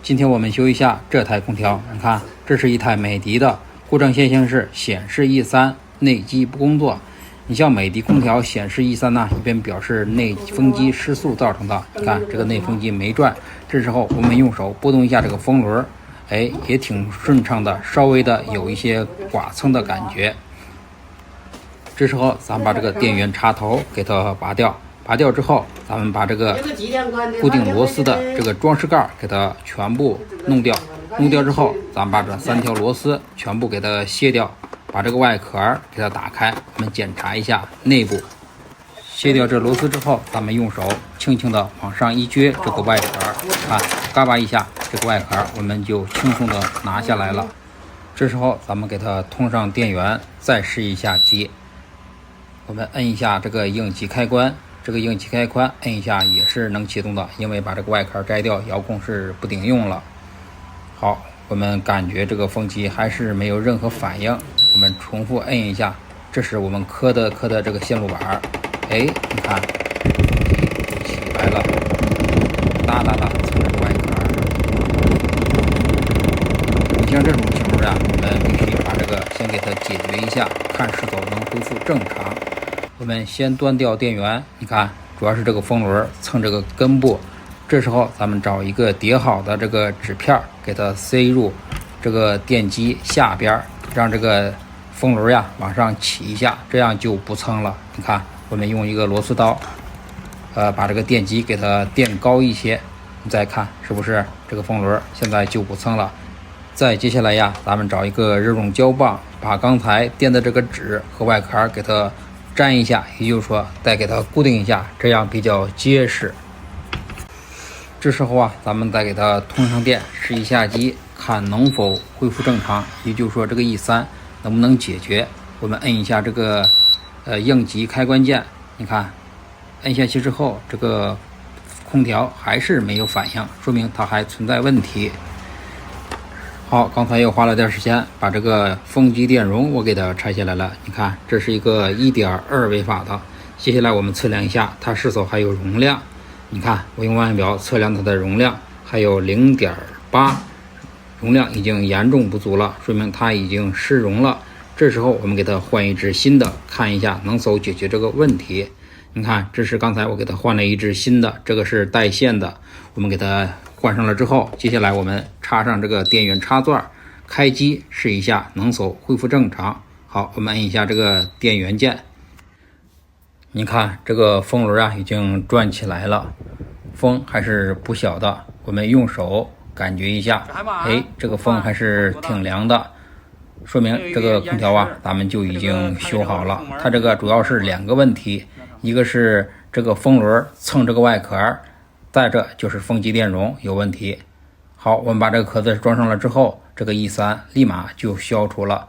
今天我们修一下这台空调。你看，这是一台美的的，故障现象是显示 E3 内机不工作。你像美的空调显示 E3 呢，一边表示内风机失速造成的。你看这个内风机没转，这时候我们用手拨动一下这个风轮，也挺顺畅的，稍微的有一些剐蹭的感觉。这时候咱们把这个电源插头给它拔掉。拔掉之后，咱们把这个固定螺丝的这个装饰盖给它全部弄掉。弄掉之后，咱们把这3条螺丝全部给它卸掉，把这个外壳给它打开，我们检查一下内部。卸掉这螺丝之后，咱们用手轻轻的往上一撅这个外壳，看，嘎巴一下，这个外壳我们就轻松的拿下来了。这时候咱们给它通上电源，再试一下机。我们摁一下这个应急开关。这个应急开关摁一下也是能启动的，因为把这个外壳摘掉，遥控是不顶用了。好，我们感觉这个风机还是没有任何反应，我们重复摁一下，这是我们磕的这个线路板，你看起来了，哒哒哒蹭着外壳。你像这种情况下，我们必须把这个先给它解决一下，看是否能恢复正常。我们先端掉电源，你看，主要是这个风轮蹭这个根部。这时候咱们找一个叠好的这个纸片，给它塞入这个电机下边，让这个风轮往上起一下，这样就不蹭了。你看，我们用一个螺丝刀，把这个电机给它垫高一些，你再看是不是这个风轮现在就不蹭了。再接下来咱们找一个热熔胶棒，把刚才垫的这个纸和外壳给它粘一下，也就是说再给它固定一下，这样比较结实。这时候咱们再给它通上电，试一下机，看能否恢复正常，也就是说这个 E3 能不能解决。我们摁一下这个应急开关键，你看摁下去之后，这个空调还是没有反应，说明它还存在问题。好，刚才又花了点时间把这个风机电容我给它拆下来了。你看，这是一个 1.2 微瓦的。接下来我们测量一下它是否还有容量。你看，我用腕表测量它的容量，还有 0.8， 容量已经严重不足了，说明它已经失容了。这时候我们给它换一只新的，看一下能否解决这个问题。你看，这是刚才我给它换了一只新的，这个是带线的。我们给它换上了之后，接下来我们插上这个电源插座，开机试一下能否恢复正常。好，我们按一下这个电源键，你看这个风轮已经转起来了，风还是不小的。我们用手感觉一下，这个风还是挺凉的，说明这个空调咱们就已经修好了。它这个主要是2个问题，一个是这个风轮蹭这个外壳，再者就是风机电容有问题。好，我们把这个壳子装上了之后，这个 E3 立马就消除了。